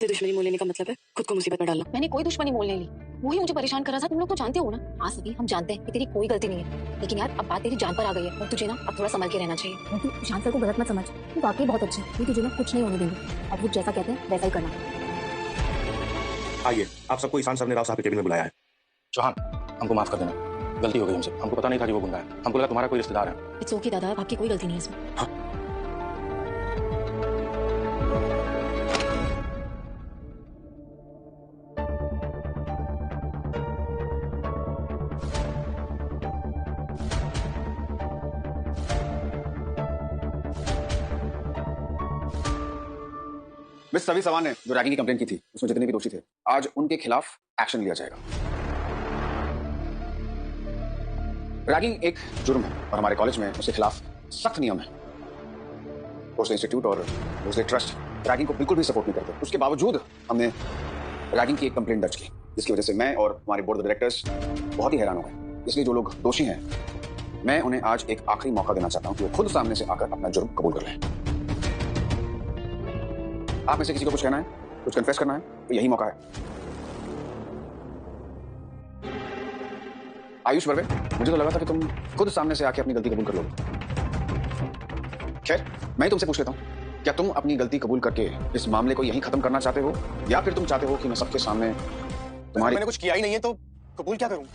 इसमें दुश्मनी मोल लेने का मतलब है खुद को मुसीबत में डालना। मैंने कोई दुश्मनी मोल नहीं ली, वही मुझे परेशान कर रहा था। तुम लोग तो जानते हो ना। हाँ सभी हम जानते हैं कि तेरी कोई गलती नहीं है, लेकिन यार अब बात तेरी जान पर आ गई है और तुझे ना अब थोड़ा संभल के रहना चाहिए। तू शांत सर को गलत मत समझ, तू वाकई बहुत अच्छे हैं, तुझे ना कुछ नहीं होने देंगे। अब वो जैसा कहते हैं वैसा ही करना। आइए, आप सबको ईशान सर ने राव साहब के केबिन में बुलाया है। चौहान, हमको माफ कर देना, गलती हो गई हमसे। हमको पता नहीं था कि वो गुंडा है, हमको लगा तुम्हारा कोई रिश्तेदार है। इट्स ओके दादा, आपकी कोई गलती नहीं है इसमें। हाँ? मिस सभी सवान ने जो रैगिंग की कंप्लेंट की थी उसमें जितने भी दोषी थे आज उनके खिलाफ एक्शन लिया जाएगा। रैगिंग एक जुर्म है और हमारे कॉलेज में उसके खिलाफ सख्त नियम है। भोसले इंस्टीट्यूट और भोसले ट्रस्ट रैगिंग को बिल्कुल भी सपोर्ट नहीं करते। उसके बावजूद हमने रैगिंग की एक कंप्लेंट दर्ज की, जिसकी वजह से मैं और हमारे बोर्ड ऑफ डायरेक्टर्स बहुत ही हैरान हो गए। इसलिए जो लोग दोषी हैं मैं उन्हें आज एक आखिरी मौका देना चाहता हूं कि वो खुद सामने से आकर अपना जुर्म कबूल कर लें। आप में से किसी को कुछ कहना है, कुछ कन्फेस करना है तो यही मौका है। आयुष बर्वे, मुझे तो लगा था कि तुम खुद सामने से आके अपनी गलती कबूल कर लोगे। खैर मैं ही तुमसे पूछ लेता हूं, क्या तुम अपनी गलती कबूल करके इस मामले को यहीं खत्म करना चाहते हो या फिर तुम चाहते हो कि मैं सबके सामने तुम्हारी। मैंने कुछ किया ही नहीं है तो कबूल क्या करूं?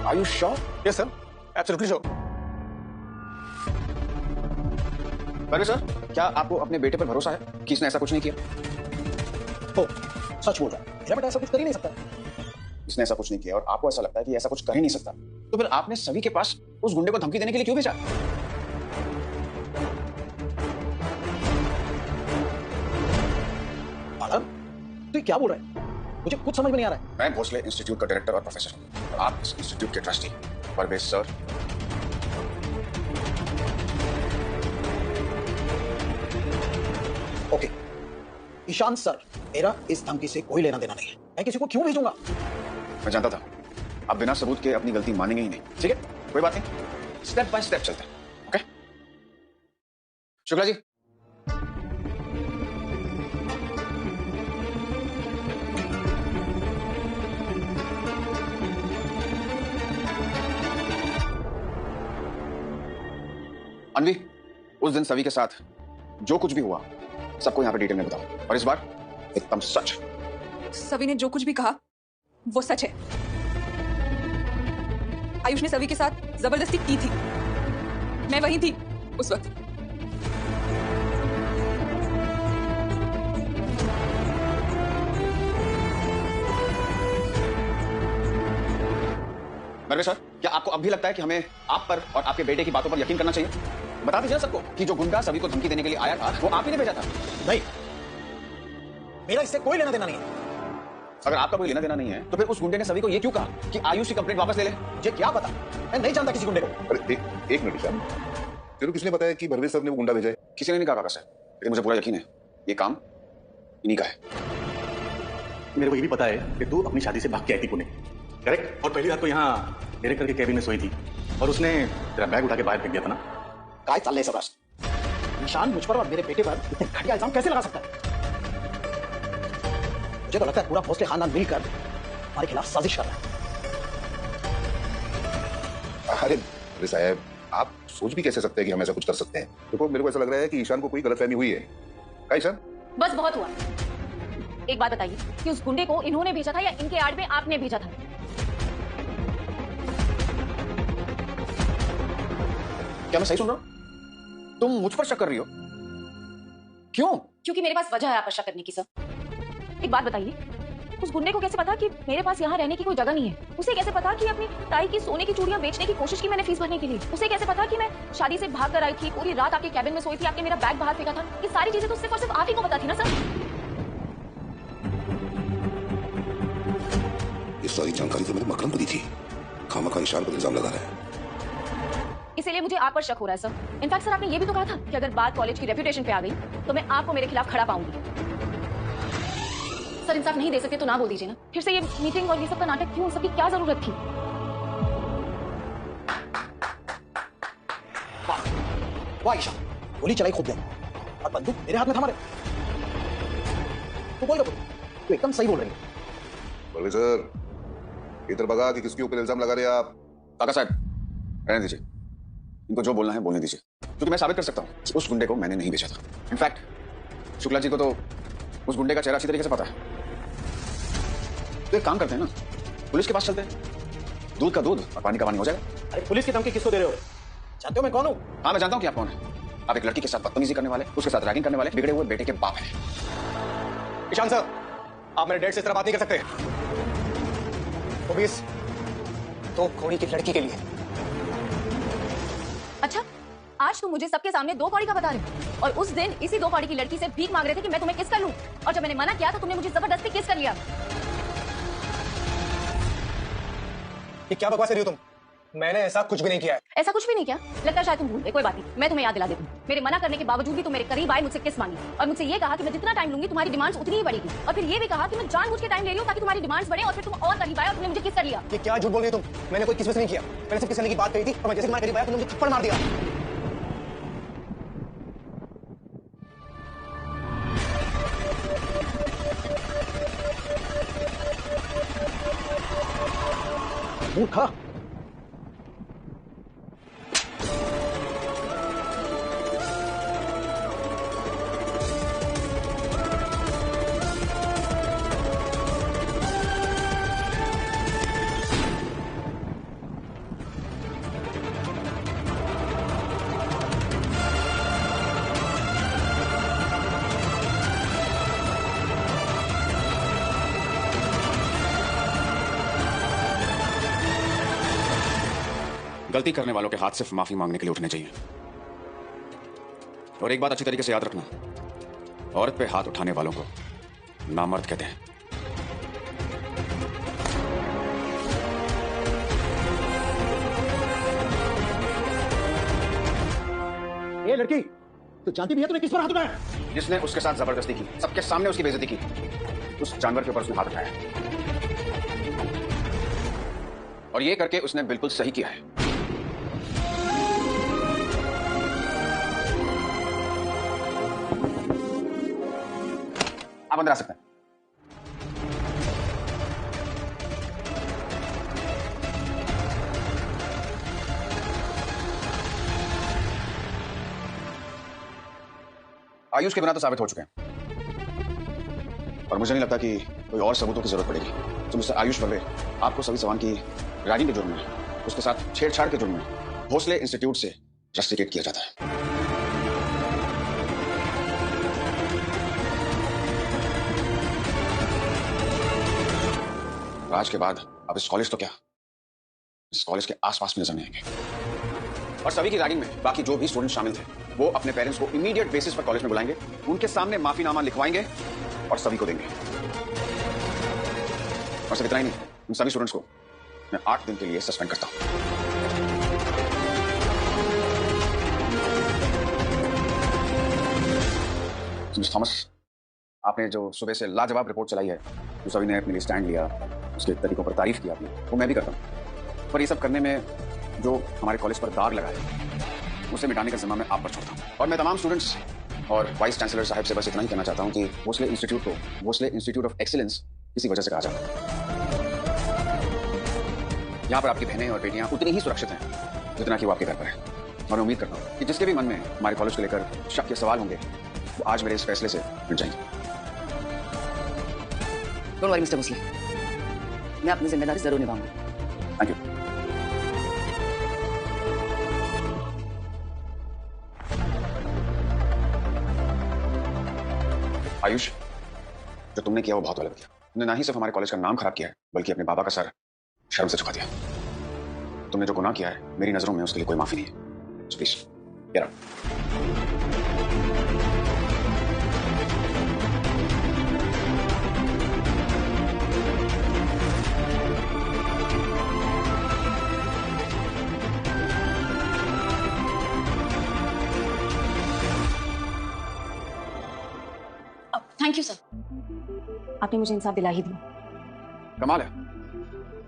Ayush sure? Yes sir, absolutely sure. Barve sir, क्या आपको अपने बेटे पर भरोसा है कि इसने ऐसा कुछ नहीं किया? ओ, सच बोल रहा है, मेरा बेटा ऐसा कुछ कर ही नहीं सकता। इसने ऐसा कुछ नहीं किया और आपको ऐसा लगता है कि ऐसा कुछ कर ही नहीं सकता, तो फिर आपने सभी के पास उस गुंडे को धमकी देने के लिए क्यों भेजा? आनंद, तू क्या बोल रहा है? मुझे कुछ समझ में नहीं आ रहा है। मैं भोसले इंस्टीट्यूट का डायरेक्टर और प्रोफेसर हूं और आप इस इंस्टीट्यूट के trustee Parvez sir. Okay Ishan sir, मेरा इस धमकी से कोई लेना देना नहीं है। मैं किसी को क्यों भेजूंगा? मैं जानता था आप बिना सबूत के अपनी गलती मानेंगे ही नहीं। ठीक है, कोई बात नहीं, स्टेप बाय स्टेप चलते हैं। ओके शुक्ला जी। अनवी, उस दिन सभी के साथ जो कुछ भी हुआ सबको यहां पे डिटेल में बताओ और इस बार एकदम सच। सभी ने जो कुछ भी कहा वो सच है। आयुष ने सभी के साथ जबरदस्ती की थी, मैं वहीं थी उस वक्त। बर्वे सर, क्या आपको अब भी लगता है कि हमें आप पर और आपके बेटे की बातों पर यकीन करना चाहिए? बता दीजिए सबको कि जो गुंडा सभी को धमकी देने के लिए आया था वो आप ही ने भेजा था। नहीं, मेरा इससे कोई लेना देना नहीं है। अगर आपका कोई लेना देना नहीं है तो फिर उस गुंडे ने सभी को ये क्यों कहा कि आयुष की कंप्लेंट वापस ले ले? मुझे क्या पता, मैं नहीं जानता किसी गुंडे को। अरे एक मिनट ईशान, तेरे को किसने बताया कि भरवेज सर ने वो गुंडा भेजा है? किसी ने नहीं कहा काका सर, लेकिन मुझे पूरा यकीन है ये काम इन्हीं का है। मेरे को ये भी पता है कि तू अपनी शादी से भाग के आई थी पुणे, करेक्ट? और पहली रात को यहाँ मेरे घर के कैबिन में सोई थी और उसने तेरा बैग उठा के बाहर फेंक दिया था ना? काय चल रहे सब? ईशान मुझ पर और मेरे बेटे पर इतने घटिया इल्जाम कैसे लगा सकता है? मुझे तो लगता है पूरा भोसले खानदान मिलकर हमारे खिलाफ साजिश कर रहा है। अरे अरे साहब, आप सोच भी कैसे सकते हैं कि हम ऐसा कुछ कर सकते हैं? देखो मेरे को ऐसा लग रहा है कि ईशान को कोई गलतफहमी हुई है। क्या ईशान? बस बहुत हुआ। एक बात बताइए कि उस गुंडे को इन्होंने भेजा था या इनके आड़ में आपने भेजा था? क्या मैं सही सुन रहा हूं? तुम मुझ पर शक कर रही हो? क्यों? क्योंकि मेरे पास वजह है आप पर शक करने की। सर एक बात बताइए, उस गुंडे को कैसे पता कि मेरे पास यहाँ रहने की कोई जगह नहीं है? उसे कैसे पता कि अपनी ताई की सोने की चूड़ियां बेचने की कोशिश की मैंने फीस भरने के लिए? उसे कैसे पता कि मैं शादी से भाग कर आई थी, पूरी रात आपके कैबिन में सोई थी, आपने मेरा बैग बाहर फेंका था? ये सारी चीजें तो सिर्फ और सिर्फ आप ही को पता थी ना सर? ये सारी जानकारी तो मेरे मकरम को दी थी। खामखा ईशान पर इल्जाम लगा रहा है। इसलिए मुझे आप पर शक हो रहा है सर। इनफैक्ट सर आपने ये भी तो कहा था कि अगर बात कॉलेज की रेपुटेशन पे आ गई तो मैं आपको मेरे खिलाफ खड़ा पाऊंगी। सर इंसाफ नहीं दे सकते तो ना बोल दीजिए ना। फिर से ये मीटिंग और ये सब का नाटक क्यों? सबकी क्या जरूरत थी? वाह ईशान, गोली चलाई खुद ने और बंदूक मेरे हाथ में था। तू बोल रहा तू एकदम सही बोल रही है। बोलिए सर, इधर बगा कि किसके ऊपर इल्जाम लगा रहे हैं आप? काका साहब रहने दीजिए, इनको जो बोलना है बोलने दीजिए, क्योंकि मैं साबित कर सकता हूँ कि उस गुंडे को मैंने नहीं बेचा था। इनफैक्ट शुक्ला जी को तो उस गुंडे का चेहरा अच्छी तरीके से पता है। तो एक काम करते हैं ना, पुलिस के पास चलते हैं, दूध का दूध और पानी का पानी हो जाएगा। अरे पुलिस की धमकी किसको दे रहे हो? जानते हो मैं कौन हूँ? हाँ मैं जानता हूँ कि आप कौन है। आप एक लड़की के साथ बदतमीजी करने वाले, उसके साथ रैगिंग करने वाले बिगड़े हुए बेटे के बाप हैं। ईशान सर, आप मेरे डैड से इस तरह बात नहीं कर सकते। वो भी इस दो कौड़ी की लड़की के लिए। अच्छा, आज तुम मुझे सबके सामने 2 कौड़ी का बता रहे हो, और उस दिन इसी 2 कौड़ी की लड़की से भीख मांग रहे थे कि मैं तुम्हें किस कर लूं, और जब मैंने मना किया तो तुमने मुझे जबरदस्ती किस कर लिया। ये क्या बकवास कर रही हो तुम? मैंने ऐसा कुछ भी नहीं किया है। ऐसा कुछ भी नहीं किया? लगता है शायद तुम भूल गए। कोई बात नहीं, मैं तुम्हें याद दिला देती हूँ। मेरे मना करने के बावजूद भी तुम मेरे करीब आए, मुझसे किस मांगी, और मुझसे ये कहा कि मैं जितना टाइम लूंगी तुम्हारी डिमांड्स उतनी ही बढ़ेगी, और फिर ये भी कहा कि मैं जानबूझ के टाइम ले रही हूँ ताकि तुम्हारी डिमांड्स बढ़े, और फिर तुम और करीब आए और तुमने मुझे किस कर लिया। ये क्या झूठ बोल रही हो तुम? मैंने कोई किसमिस नहीं किया। मैंने सिर्फ किस करने की बात कही थी, और मैं जैसे तुम्हारे करीब आया तुमने मुझे थप्पड़ मार दिया। मूर्खा। गलती करने वालों के हाथ सिर्फ माफी मांगने के लिए उठने चाहिए। और एक बात अच्छी तरीके से याद रखना, औरत पे हाथ उठाने वालों को नामर्द कहते हैं। ये लड़की तो जानती भी है तूने किस पर हाथ उठाया? जिसने उसके साथ जबरदस्ती की, सबके सामने उसकी बेइज्जती की, उस जानवर के ऊपर उसने हाथ उठाया, और ये करके उसने बिल्कुल सही किया है। आप अंदर आ सकते हैं। आयुष के बिना तो साबित हो चुके हैं, और मुझे नहीं लगता कि कोई और सबूतों की जरूरत पड़ेगी। तो मिस्टर आयुष बर्वे, आपको सभी सवाल की रैगिंग के जुर्म में, उसके साथ छेड़छाड़ के जुर्म में भोसले इंस्टीट्यूट से रस्टिकेट किया जाता है। आज के बाद अब इस कॉलेज तो क्या, इस कॉलेज के आसपास में नजर नहीं आएंगे। और सभी की रैगिंग में बाकी जो भी स्टूडेंट शामिल थे, वो अपने पेरेंट्स को इमीडिएट बेसिस पर कॉलेज में बुलाएंगे, उनके सामने माफीनामा लिखवाएंगे और सभी को देंगे। और सिर्फ इतना ही नहीं, उन सभी स्टूडेंट्स को मैं 8 दिन के लिए सस्पेंड करता हूं। मिस थॉमस, आपने जो सुबह से लाजवाब रिपोर्ट चलाई है, जो सभी ने अपने लिए स्टैंड लिया, उसके तरीकों पर तारीफ की आपने, वो मैं भी करता हूँ। पर ये सब करने में जो हमारे कॉलेज पर दाग लगा है, उसे मिटाने का जिम्मा मैं आप पर छोड़ता हूँ। और मैं तमाम स्टूडेंट्स और वाइस चांसलर साहब से बस इतना ही कहना चाहता हूँ कि भोसले इंस्टीट्यूट को भोसले इंस्टीट्यूट ऑफ एक्सीलेंस इसी वजह से कहा जाता है। यहाँ पर आपकी बहनें और बेटियां उतनी ही सुरक्षित हैं जितना कि वो आपके घर पर है। और मैं उम्मीद करता हूँ कि जिसके भी मन में हमारे कॉलेज को लेकर शक या सवाल होंगे, वो आज मेरे इस फैसले से मिट जाएंगे। डोंट वरी मिस्टर भोसले, मैं अपनी जिम्मेदारी जरूर निभाऊंगा। Thank you. आयुष, जो तुमने किया वो बहुत गलत किया। तुमने ना ही सिर्फ हमारे कॉलेज का नाम खराब किया है, बल्कि अपने बाबा का सर शर्म से झुका दिया। तुमने जो गुनाह किया है, मेरी नजरों में उसके लिए कोई माफी नहीं है। So please get out. Thank you sir, आपने मुझे इंसाफ दिला ही दिया। कमाल है,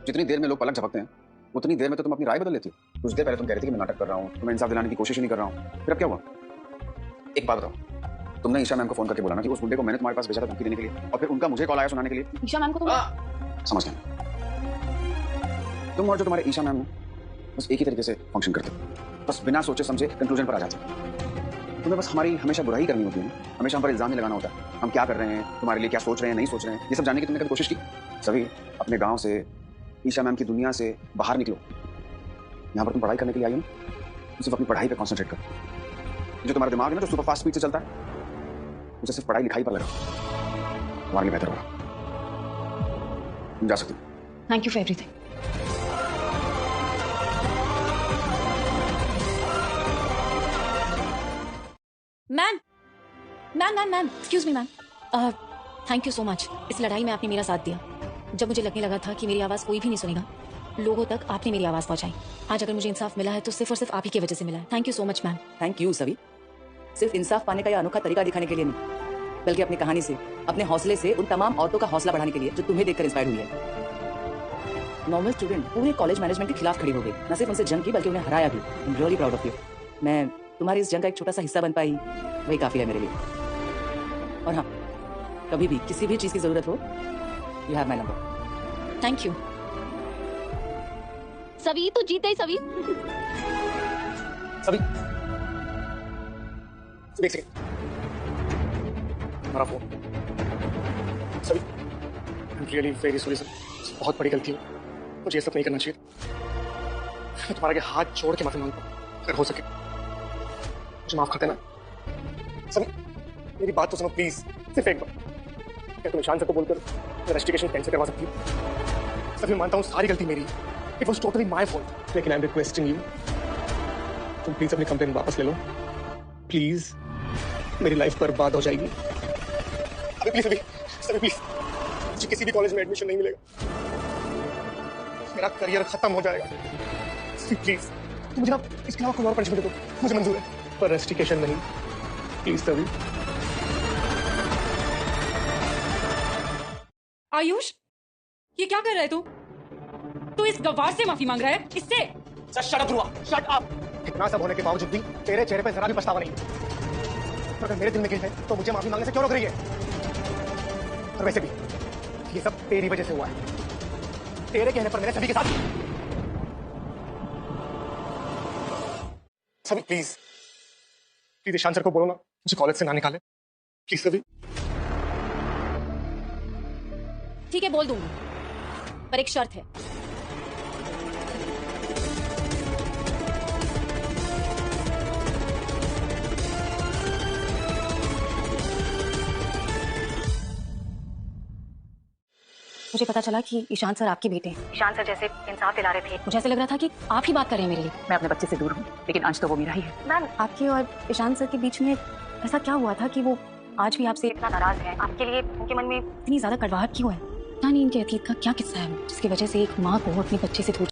जितनी देर में लोग पलक झपकते हैं, उतनी देर में तो तुम अपनी राय बदल लेती हो। कुछ देर पहले तुम कह रही थी कि मैं नाटक कर रहा हूँ, तुम्हें इंसाफ दिलाने की कोशिश ही नहीं कर रहा हूँ, फिर अब क्या हुआ? एक बात बताओ, तुमने ईशा मैम को फोन करके बोला ना कि उस बुड्ढे को मैंने तुम्हारे पास भेजा था धमकी देने के लिए, और फिर उनका मुझे कॉल आया सुनाने के लिए। ईशा मैम को तुम समझ गया। तुम और जो तुम्हारे ईशा मैम हो बस एक ही तरीके से फंक्शन करते हो, बस बिना सोचे समझे कंक्लूजन पर आ जाते हो। तुम्हें बस हमारी हमेशा बुराई करनी होती है, हमेशा हम पर इल्जाम ही लगाना होता है। हम क्या कर रहे हैं, तुम्हारे लिए क्या सोच रहे हैं, नहीं सोच रहे हैं, ये सब जानने की तुमने कभी कोशिश की? सभी अपने गांव से, ईशा मैम की दुनिया से बाहर निकलो। यहाँ पर तुम पढ़ाई करने के लिए आई हो ना, सिर्फ अपनी पढ़ाई पे कंसंट्रेट करो। जो तुम्हारा दिमाग है ना, जो सुपर फास्ट स्पीड से चलता है, उसे सिर्फ पढ़ाई लिखाई पर लगाओ, तुम्हारे लिए बेहतर होगा। तुम जा सकते हो। Thank you for everything. Ma'am ma'am ma'am ma'am excuse me ma'am, thank you so much. इस लड़ाई में आपने मेरा साथ दिया। जब मुझे लगने लगा था कि मेरी आवाज़ कोई भी नहीं सुनेगा, लोगों तक आपने मेरी आवाज़ पहुंचाई। आज अगर मुझे इंसाफ मिला है तो सिर्फ और सिर्फ आप ही की वजह से मिला है। Thank you so much ma'am. Thank you सभी। सिर्फ इंसाफ पाने का यह अनोखा तरीका दिखाने के लिए नहीं, बल्कि अपनी कहानी से, अपने हौसले से उन तमाम औरतों का हौसला बढ़ाने के लिए जो तुम्हें देखकर इंस्पायर हुई है। नॉर्मल स्टूडेंट पूरे कॉलेज मैनेजमेंट के खिलाफ खड़ी हो गई, न सिर्फ उनसे जंग की बल्कि उन्हें हराया भी। I am really proud of you. मैं तुम्हारी इस जंग का एक छोटा सा हिस्सा बन पाई, वही काफी है मेरे लिए। और हाँ, कभी भी किसी भी चीज की जरूरत हो, you have my number. Thank you. सभी तू जीत गई सभी। सभी एक सेकंड, हमारा फोन। सभी I am really very sorry sir, बहुत बड़ी गलती है, मुझे ये सब नहीं करना चाहिए। मैं तुम्हारे आगे हाथ जोड़ के माफी मांगता हूँ, अगर हो सके मुझे माफ कर देना। सभी मेरी बात तो सुनो प्लीज, सिर्फ एक बार। क्या तुम ईशान सर को बोलकर इन्वेस्टिगेशन कैंसिल करवा सकती हो? सभी मानता हूँ सारी गलती मेरी, it was totally my fault, लेकिन आई एम रिक्वेस्टिंग यू, तुम प्लीज अपनी कंप्लेन वापस ले लो प्लीज। मेरी लाइफ बर्बाद हो जाएगी। अभी प्लीज, अभी प्लीज, मुझे किसी भी कॉलेज में एडमिशन नहीं मिलेगा, मेरा करियर खत्म हो जाएगा। प्लीज तुम मुझे ना इसके अलावा कोई और पनिशमेंट दे दो, मुझे मंजूर है, पर रेस्टिकेशन नहीं। प्लीज सभी। आयुष, ये क्या कर रहा है तू? तू इस गवार से माफी मांग रहा है? इससे? Sir shut up Dhruva, shut up. इतना सब होने के बावजूद भी तेरे चेहरे पे जरा भी पछतावा नहीं। पर अगर मेरे दिल में गिल्ट है तो मुझे माफी मांगने से क्यों रोक रही है? और वैसे भी ये सब तेरी वजह से हुआ है, तेरे कहने पर मेरे सभी के साथ। सभी प्लीज प्लीज ईशान सर को बोलो ना मुझे कॉलेज से ना निकाले, प्लीज सभी। ठीक है, बोल दूंगी, पर एक शर्त है। मुझे पता चला कि ईशान सर आपके बेटे हैं। ईशान सर जैसे इंसाफ दिला रहे थे, मुझे ऐसे लग रहा था कि आप ही बात कर रहे हैं मेरे लिए। मैं अपने बच्चे से दूर हूँ, लेकिन अंश तो वो मेरा ही है। मैम, आपके और ईशान सर के बीच में ऐसा क्या हुआ था कि वो आज भी आपसे इतना नाराज है? आपके लिए उनके मन में इतनी ज्यादा कड़वाहट क्यों है? पता नहीं इनके अतीत का क्या किस्सा है जिसकी वजह से एक माँ को अपने बच्चे से दूर